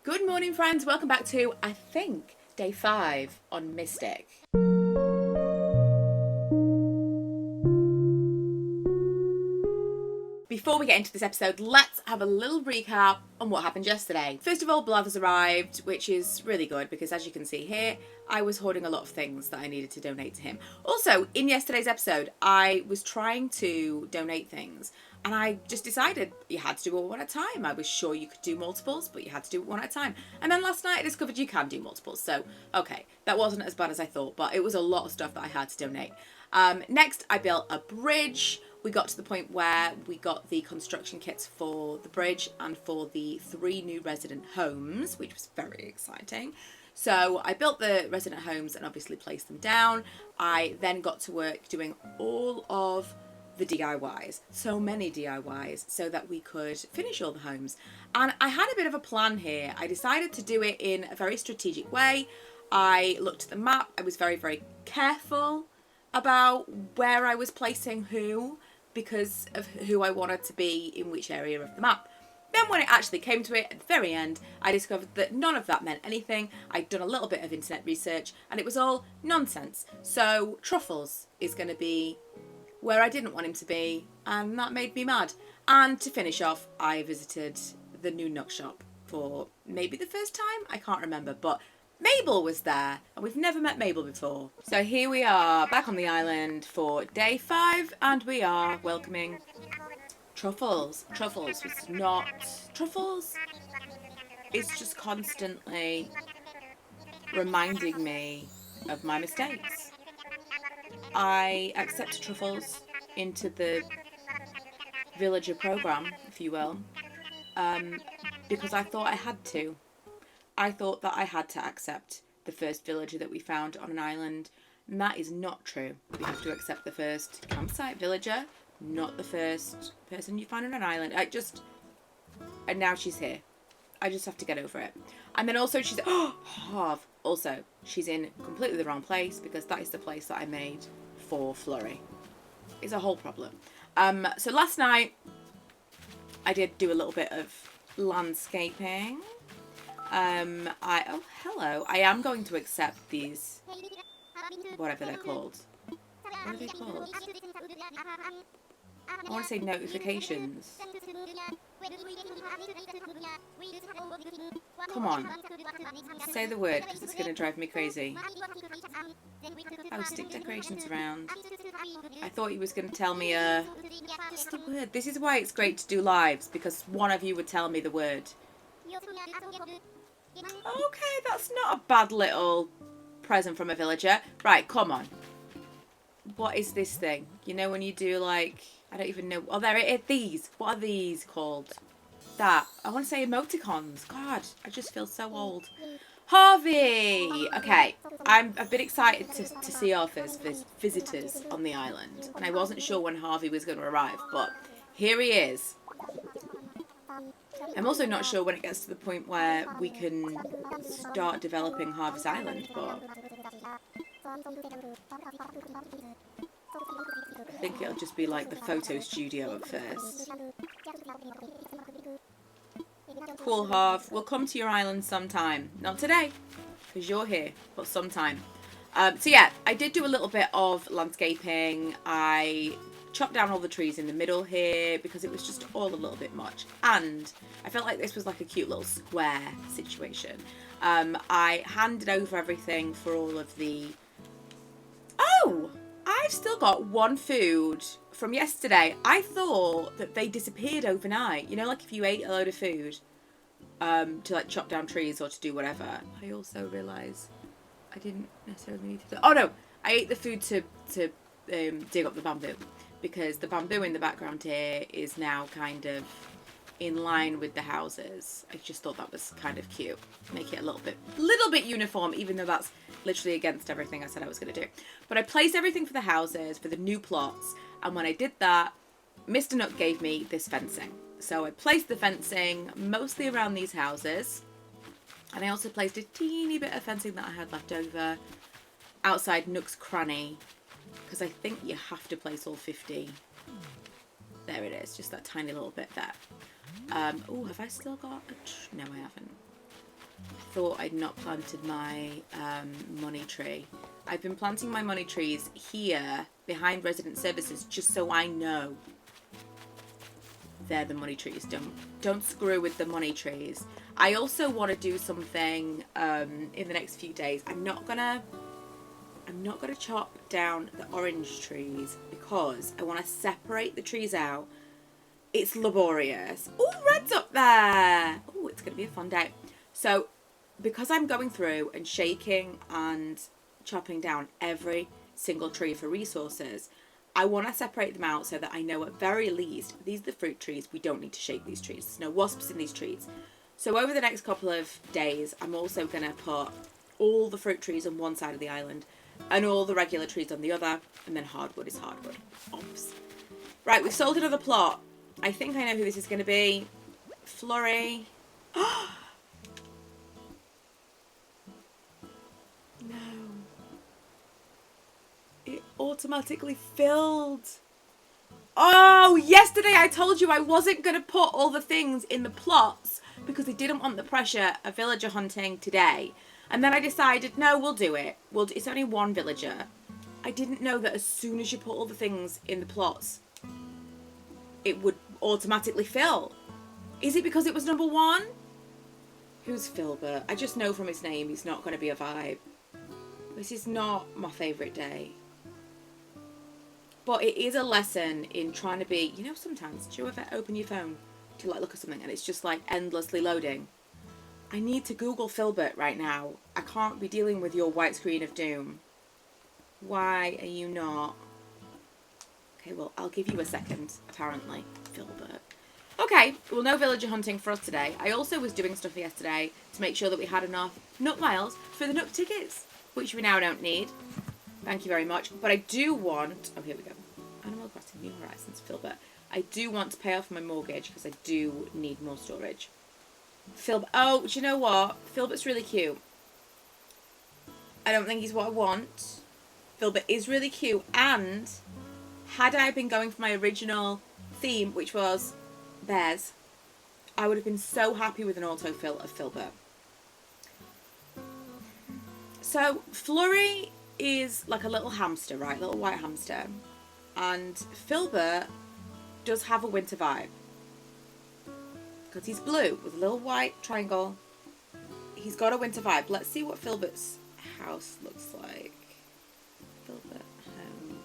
Good morning, friends. Welcome back to, I think, day 5 on Mystic. Before we get into this episode, let's have a little recap on what happened yesterday. First of all, Blathers arrived, which is really good because, as you can see here, I was hoarding a lot of things that I needed to donate to him. Also, in yesterday's episode, I was trying to donate things and I just decided you had to do it one at a time. I was sure you could do multiples, but you had to do it one at a time. And then last night I discovered you can do multiples. So, okay, that wasn't as bad as I thought, but it was a lot of stuff that I had to donate. Next, I built a bridge. We got to the point where we got the construction kits for the bridge and for the 3 new resident homes, which was very exciting. So I built the resident homes and obviously placed them down. I then got to work doing all of the DIYs, so many DIYs, so that we could finish all the homes. And I had a bit of a plan here. I decided to do it in a very strategic way. I looked at the map. I was very, very careful about where I was placing who, because of who I wanted to be in which area of the map. Then when it actually came to it, at the very end, I discovered that none of that meant anything. I'd done a little bit of internet research and it was all nonsense. So Truffles is going to be where I didn't want him to be, and that made me mad. And to finish off, I visited the new Nook shop for maybe the first time, I can't remember, but Mabel was there, and we've never met Mabel before. So here we are, back on the island for day 5, and we are welcoming Truffles. Truffles was not... Truffles is just constantly reminding me of my mistakes. I accepted Truffles into the villager program, if you will, because I thought I had to. I thought that I had to accept the first villager that we found on an island, and that is not true. You have to accept the first campsite villager, not the first person you find on an island. And now she's here. I just have to get over it. And then also she's, Harv. Also, she's in completely the wrong place because that is the place that I made for Flurry. It's a whole problem. So last night I did do a little bit of landscaping. Oh, hello. I am going to accept these, whatever they're called. What are they called? I want to say notifications. Come on. Say the word, because it's going to drive me crazy. Oh, stick decorations around. I thought he was going to tell me, what's the word? This is why it's great to do lives, because one of you would tell me the word. Okay, that's not a bad little present from a villager. Right, come on. What is this thing? You know when you do like... I don't even know. Oh, there it is. These. What are these called? That. I want to say emoticons. God, I just feel so old. Harvey! Okay, I'm a bit excited to see our first visitors on the island. And I wasn't sure when Harvey was going to arrive, but here he is. I'm also not sure when it gets to the point where we can start developing Harvest Island, but I think it'll just be like the photo studio at first. Cool, Harv. We'll come to your island sometime. Not today, because you're here, but sometime. So yeah, I did do a little bit of landscaping. I chopped down all the trees in the middle here because it was just all a little bit much. And I felt like this was like a cute little square situation. I handed over everything for all of the... Oh! I've still got one food from yesterday. I thought that they disappeared overnight. You know, like if you ate a load of food to like chop down trees or to do whatever. I also realised I didn't necessarily need to... Oh no! I ate the food to dig up the bamboo, because the bamboo in the background here is now kind of in line with the houses. I just thought that was kind of cute. Make it a little bit uniform, even though that's literally against everything I said I was going to do. But I placed everything for the houses, for the new plots, and when I did that, Mr. Nook gave me this fencing. So I placed the fencing mostly around these houses, and I also placed a teeny bit of fencing that I had left over outside Nook's cranny, because I think you have to place all 50. There it is, just that tiny little bit there. Oh, have I still got a... No, I haven't. thought I'd not planted my money tree. I've been planting my money trees here behind resident services just so I know they're the money trees. Don't screw with the money trees. I also want to do something in the next few days. I'm not gonna chop down the orange trees because I want to separate the trees out. It's laborious. Oh, red's up there. Oh, it's gonna be a fun day. So because I'm going through and shaking and chopping down every single tree for resources, I want to separate them out so that I know at very least these are the fruit trees. We don't need to shake these trees. There's no wasps in these trees. So over the next couple of days, I'm also going to put all the fruit trees on one side of the island and all the regular trees on the other, and then hardwood is hardwood. Oops. Right, we've sold another plot. I think I know who this is going to be. Flurry. No. It automatically filled. Oh, yesterday I told you I wasn't going to put all the things in the plots because I didn't want the pressure of villager hunting today. And then I decided, no, we'll do it. It's only one villager. I didn't know that as soon as you put all the things in the plots, it would automatically fill. Is it because it was number one? Who's Filbert? I just know from his name he's not going to be a vibe. This is not my favourite day. But it is a lesson in trying to be, you know, sometimes, do you ever open your phone to like look at something and it's just like endlessly loading? I need to Google Filbert right now. I can't be dealing with your white screen of doom. Why are you not? Okay, well, I'll give you a second, apparently. Filbert. Okay, well, no villager hunting for us today. I also was doing stuff yesterday to make sure that we had enough Nook miles for the Nook tickets, which we now don't need. Thank you very much. But I do want... Oh, here we go. Animal Crossing New Horizons, Filbert. I do want to pay off my mortgage because I do need more storage. Filbert. Oh, do you know what? Filbert's really cute. I don't think he's what I want. Filbert is really cute. And had I been going for my original theme, which was bears, I would have been so happy with an autofill of Filbert. So, Flurry is like a little hamster, right? Little white hamster. And Filbert does have a winter vibe. Because he's blue with a little white triangle. He's got a winter vibe. Let's see what Filbert's house looks like. Filbert home.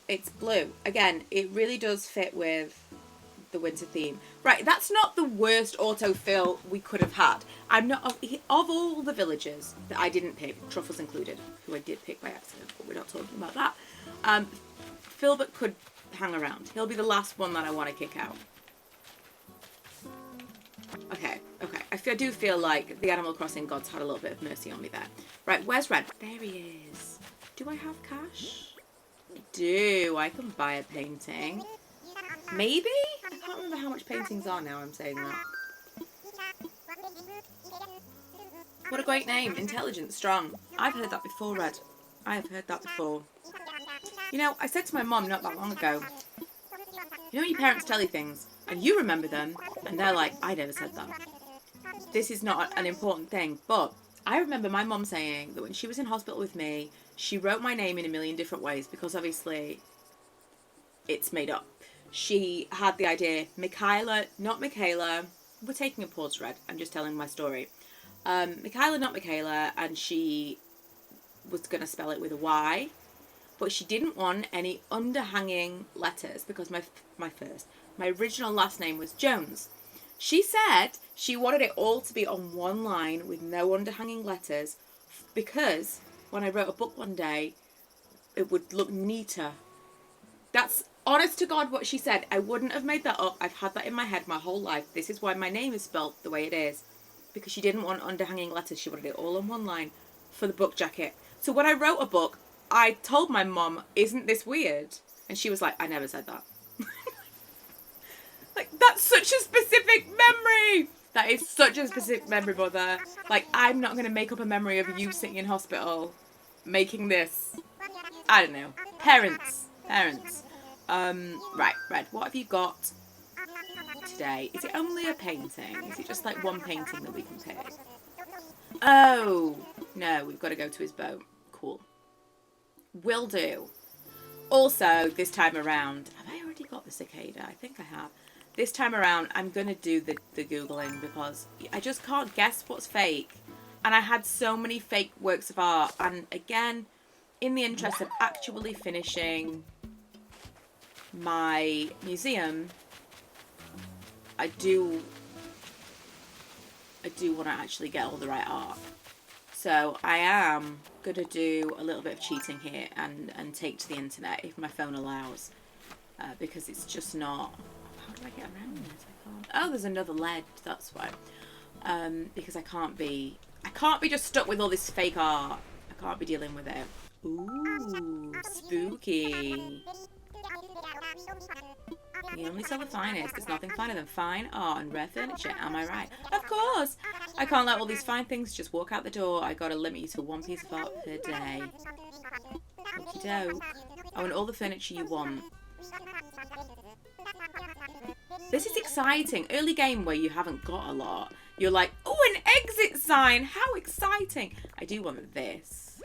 It's blue. Again, it really does fit with the winter theme. Right, that's not the worst autofill we could have had. I'm not of all the villagers that I didn't pick, Truffles included, who I did pick by accident, but we're not talking about that. Filbert could hang around. He'll be the last one that I want to kick out. Okay. I do feel like the Animal Crossing gods had a little bit of mercy on me there. Right, where's Red? There he is. Do I have cash? I do. I can buy a painting. Maybe? I can't remember how much paintings are now I'm saying that. What a great name. Intelligent, strong. I've heard that before, Red. I have heard that before. You know, I said to my mom not that long ago, you know your parents tell you things, and you remember them, and they're like, I never said that. This is not an important thing, but I remember my mom saying that when she was in hospital with me, she wrote my name in a million different ways, because obviously it's made up. She had the idea, Michaela, not Michaela. We're taking a pause, Red. I'm just telling my story. Michaela, not Michaela, and she was going to spell it with a Y, but she didn't want any underhanging letters because my original last name was Jones. She said she wanted it all to be on one line with no underhanging letters because when I wrote a book one day, it would look neater. That's honest to God what she said. I wouldn't have made that up. I've had that in my head my whole life. This is why my name is spelled the way it is. Because she didn't want underhanging letters. She wanted it all on one line for the book jacket. So when I wrote a book, I told my mom, isn't this weird? And she was like, I never said that. Like, that's such a specific memory. That is such a specific memory, mother. Like, I'm not going to make up a memory of you sitting in hospital making this. I don't know. Parents. Right, Red, what have you got? today? Is it only a painting? Is it just like one painting that we can pick? Oh, no, we've got to go to his boat. Cool. Will do. Also, this time around, have I already got the cicada? I think I have. This time around, I'm going to do the Googling because I just can't guess what's fake. And I had so many fake works of art. And again, in the interest of actually finishing my museum, I do want to actually get all the right art. So I am going to do a little bit of cheating here and take to the internet if my phone allows. Because it's just not... How do I get around this? I can't... Oh, there's another lead. That's why. Because I can't be just stuck with all this fake art. I can't be dealing with it. Ooh, spooky. We only sell the finest. There's nothing finer than fine art and rare furniture. Am I right? Of course! I can't let all these fine things just walk out the door. I gotta limit you to one piece of art per day. Okie doke. I want all the furniture you want. This is exciting. Early game where you haven't got a lot. You're like, oh, an exit sign! How exciting! I do want this.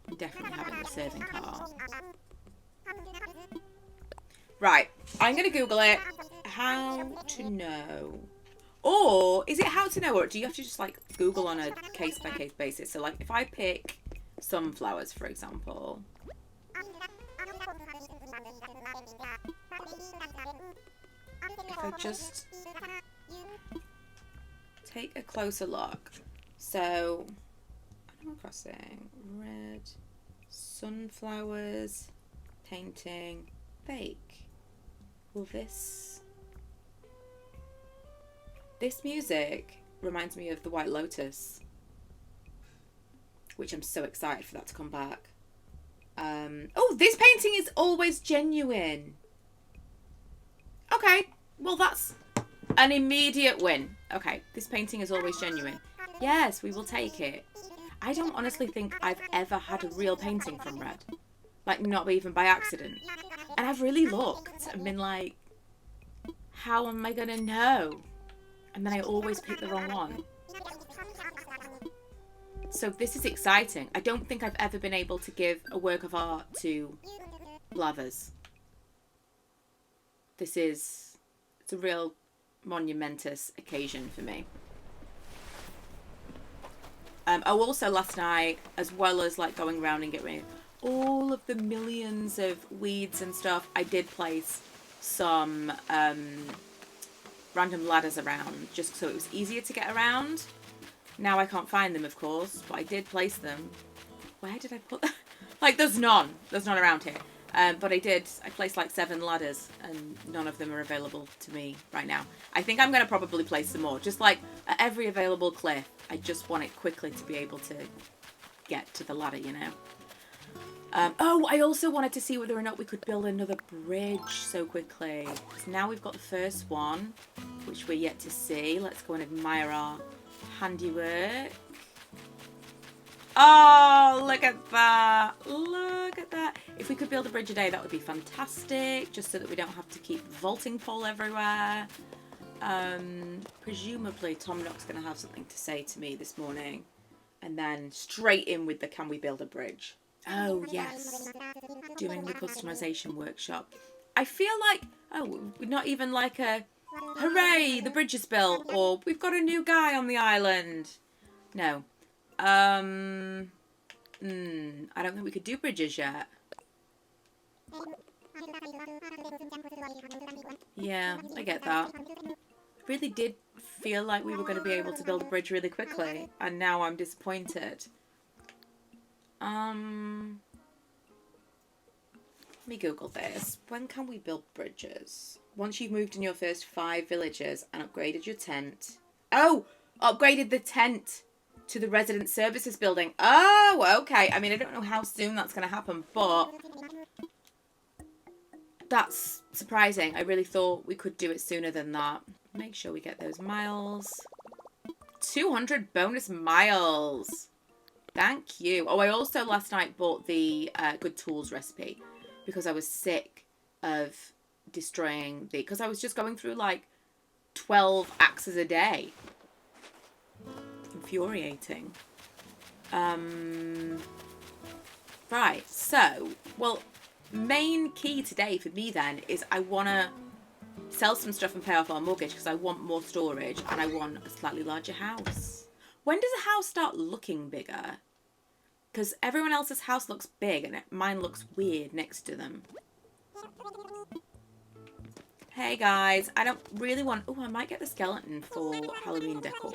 I'm definitely having the serving car. Right, I'm going to Google it. How to know. Or, is it how to know, or do you have to just, like, Google on a case-by-case basis? So, like, if I pick sunflowers, for example. If I just take a closer look. So, Animal Crossing, red, sunflowers, painting, fake. Will this music reminds me of the White Lotus, which I'm so excited for that to come back. Oh, this painting is always genuine. Okay, well that's an immediate win. Okay, this painting is always genuine. Yes, we will take it. I don't honestly think I've ever had a real painting from Red. Like, not even by accident. And I've really looked and been like, how am I gonna know? And then I always pick the wrong one. So this is exciting. I don't think I've ever been able to give a work of art to Blathers. It's a real monumentous occasion for me. Also last night, as well as like going around and getting all of the millions of weeds and stuff, I did place some random ladders around just so it was easier to get around. Now I can't find them, of course, but I did place them. Where did I put them? Like, there's none around here. But I placed like 7 ladders and none of them are available to me right now. I think I'm going to probably place some more. Just like at every available cliff, I just want it quickly to be able to get to the ladder, you know. Oh, I also wanted to see whether or not we could build another bridge so quickly. So now we've got the first one, which we're yet to see. Let's go and admire our handiwork. Oh, look at that. Look at that. If we could build a bridge a day, that would be fantastic. Just so that we don't have to keep vaulting pole everywhere. Presumably, Tom Nook's going to have something to say to me this morning. And then straight in with the can we build a bridge? Oh, yes. Doing the customization workshop. I feel like, oh, we're not even like a, hooray, the bridge is built. Or we've got a new guy on the island. No. I don't think we could do bridges yet. Yeah, I get that. It really did feel like we were going to be able to build a bridge really quickly, and now I'm disappointed. Let me Google this. When can we build bridges? Once you've moved in your first 5 villages and upgraded your tent. Oh, upgraded the tent to the resident services building. Oh, okay. I mean, I don't know how soon that's going to happen, but that's surprising. I really thought we could do it sooner than that. Make sure we get those miles. 200 bonus miles. Thank you. Oh, I also last night bought the Good Tools recipe because I was sick of destroying because I was just going through like 12 axes a day. Infuriating. Right, so, well, main key today for me then is I want to sell some stuff and pay off our mortgage because I want more storage and I want a slightly larger house. When does a house start looking bigger? Because everyone else's house looks big and mine looks weird next to them. Hey guys, I don't really want... Oh, I might get the skeleton for Halloween decor.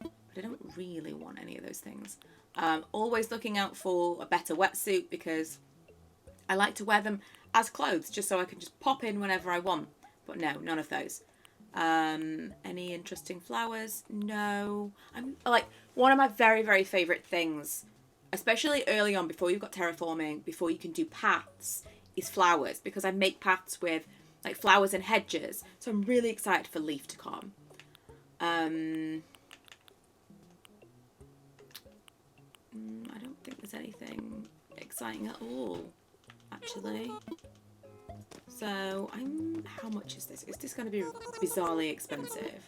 But I don't really want any of those things. Always looking out for a better wetsuit because I like to wear them as clothes just so I can just pop in whenever I want. But no, none of those. Any interesting flowers? No. I'm like, one of my very, very favourite things, especially early on before you've got terraforming, before you can do paths, is flowers. Because I make paths with like flowers and hedges. So I'm really excited for Leaf to come. I don't think there's anything exciting at all, actually. So, how much is this? Is this going to be bizarrely expensive?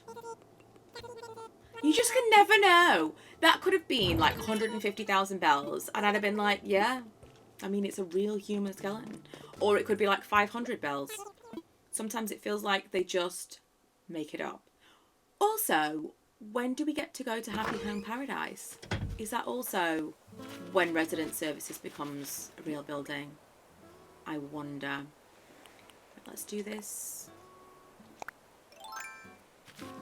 You just can never know. That could have been like 150,000 bells, and I'd have been like, yeah. I mean, it's a real human skeleton. Or it could be like 500 bells. Sometimes it feels like they just make it up. Also, when do we get to go to Happy Home Paradise? Is that also when resident services becomes a real building? I wonder. Let's do this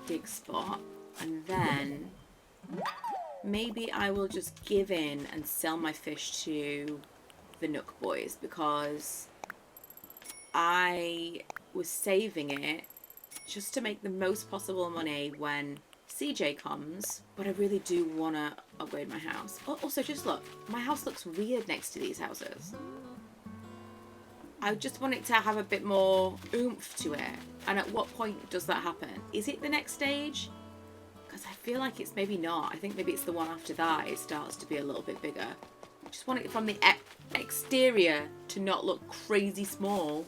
dig spot, and then maybe I will just give in and sell my fish to the Nook boys because I was saving it just to make the most possible money when CJ comes, but I really do want to upgrade my house. Also, just look, my house looks weird next to these houses. I just want it to have a bit more oomph to it. And at what point does that happen? Is it the next stage? Because I feel like it's maybe not. I think maybe it's the one after that it starts to be a little bit bigger. I just want it from the exterior to not look crazy small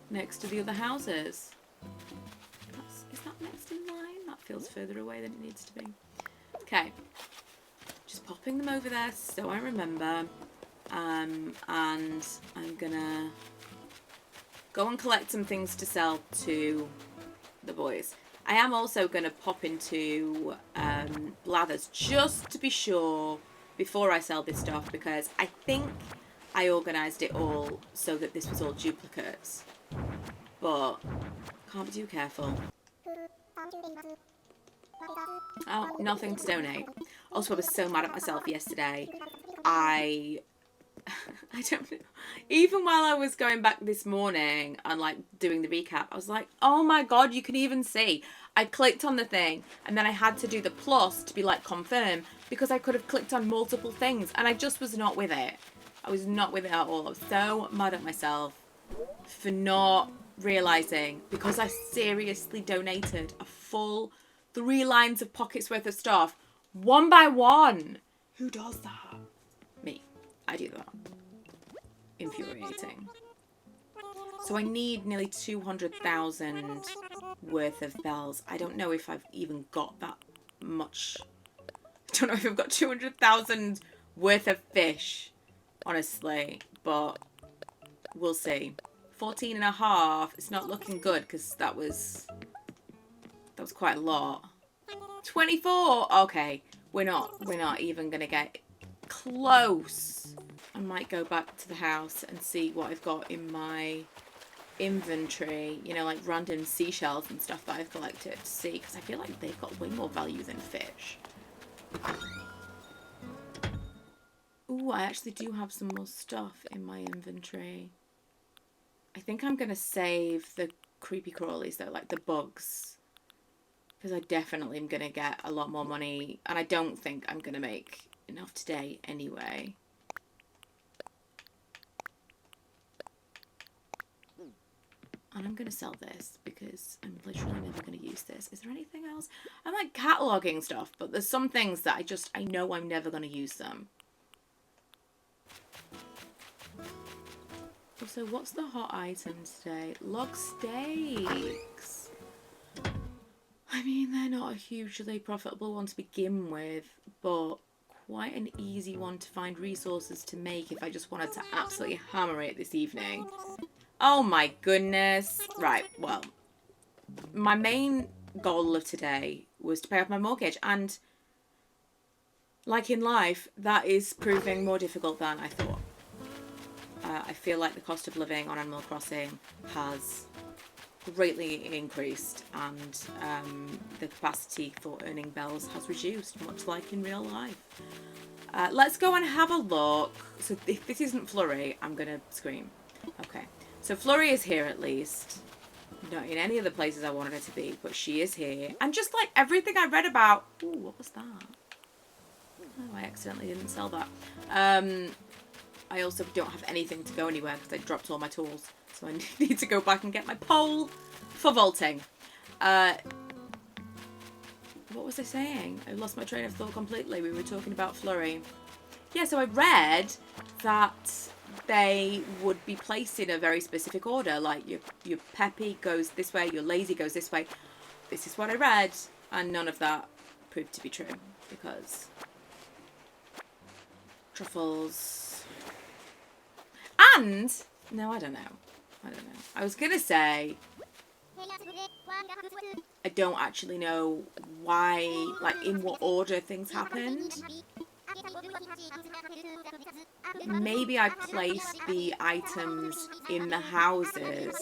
next to the other houses. Is that next in line? That feels further away than it needs to be. Okay. Just popping them over there so I remember. And I'm gonna go and collect some things to sell to the boys. I am also gonna pop into Blathers just to be sure before I sell this stuff because I think I organised it all so that this was all duplicates. But can't be too careful. Oh, nothing to donate. Also, I was so mad at myself yesterday. I don't know. Even while I was going back this morning and like doing the recap, I was like, oh my god, you can even see. I clicked on the thing and then I had to do the plus to be like confirm because I could have clicked on multiple things and I just was not with it. I was not with it at all. I was so mad at myself for not realising because I seriously donated a full 3 lines of pockets worth of stuff one by one. Who does that? Me. I do that. Infuriating. So I need nearly 200,000 worth of bells. I don't know if I've even got that much. I don't know if I've got 200,000 worth of fish, honestly, but we'll see. 14 and a half. It's not looking good because that was quite a lot. 24. Okay, we're not even gonna get close. I might go back to the house and see what I've got in my inventory, you know, like random seashells and stuff that I've collected to see, because I feel like they've got way more value than fish. Ooh, I actually do have some more stuff in my inventory. I think I'm gonna save the creepy crawlies though, like the bugs, because I definitely am gonna get a lot more money, and I don't think I'm gonna make enough today anyway. And I'm going to sell this because I'm literally never going to use this. Is there anything else? I'm like cataloguing stuff, but there's some things that I know I'm never going to use them. Also, what's the hot item today? Log steaks. I mean, they're not a hugely profitable one to begin with, but quite an easy one to find resources to make if I just wanted to absolutely hammer it this evening. Oh my goodness. Right, well, my main goal of today was to pay off my mortgage, and like in life, that is proving more difficult than I thought. I feel like the cost of living on Animal Crossing has greatly increased, and the capacity for earning bells has reduced, much like in real life. Let's go and have a look. So if this isn't Flurry, I'm going to scream. Okay, so Flurry is here at least. Not in any of the places I wanted her to be, but she is here. And just like everything I read about... Ooh, what was that? Oh, I accidentally didn't sell that. I also don't have anything to go anywhere because I dropped all my tools. So I need to go back and get my pole for vaulting. What was I saying? I lost my train of thought completely. We were talking about Flurry. Yeah, so I read that they would be placed in a very specific order. Like your peppy goes this way, your lazy goes this way. This is what I read. And none of that proved to be true. Because Truffles... And... No, I don't know. I was going to say... I don't actually know why, like, in what order things happened. Maybe I placed the items in the houses.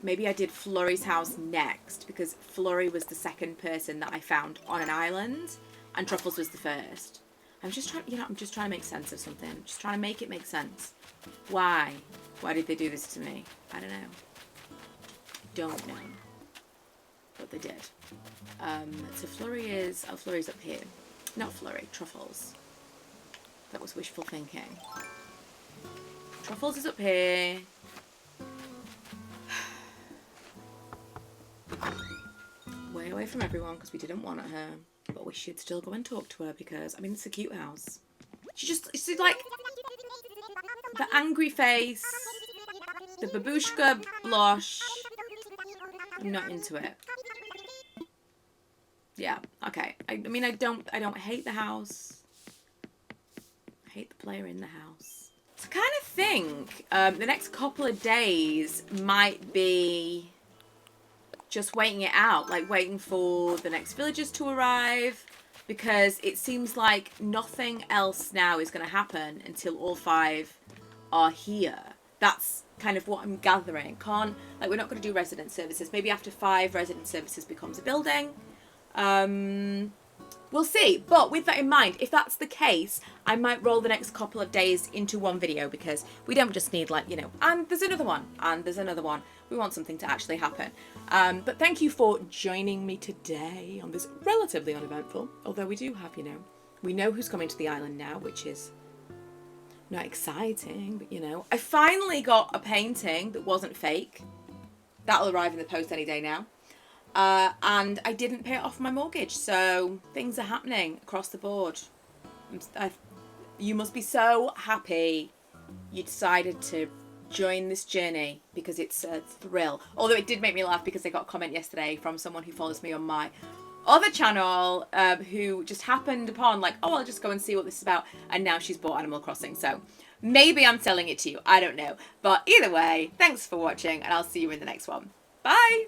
Maybe I did Flurry's house next, because Flurry was the second person that I found on an island, and Truffles was the first. I'm just trying, I'm just trying to make sense of something. I'm just trying to make it make sense. Why? Why did they do this to me? I don't know. Don't know. But they did. So Flurry is... Oh, Flurry's up here. Not Flurry, Truffles. That was wishful thinking. Truffles is up here. Way away from everyone because we didn't want her. But we should still go and talk to her because, I mean, it's a cute house. She's like... The angry face. The babushka blush. I'm not into it. Yeah, okay. I mean, I don't hate the house. I hate the player in the house. So I kind of think the next couple of days might be just waiting it out. Like waiting for the next villagers to arrive. Because it seems like nothing else now is going to happen until all 5 are here. That's kind of what I'm gathering. We're not going to do resident services. Maybe after 5 resident services becomes a building. We'll see. But with that in mind, if that's the case, I might roll the next couple of days into one video because we don't just need and there's another one, and there's another one. We want something to actually happen. But thank you for joining me today on this relatively uneventful, although we do have, we know who's coming to the island now, which is not exciting, but I finally got a painting that wasn't fake. That'll arrive in the post any day now. And I didn't pay it off my mortgage, so things are happening across the board. You must be so happy you decided to join this journey because it's a thrill. Although it did make me laugh because I got a comment yesterday from someone who follows me on my other channel who just happened upon I'll just go and see what this is about, and now she's bought Animal Crossing. So maybe I'm selling it to you. I don't know. But either way, thanks for watching and I'll see you in the next one. Bye!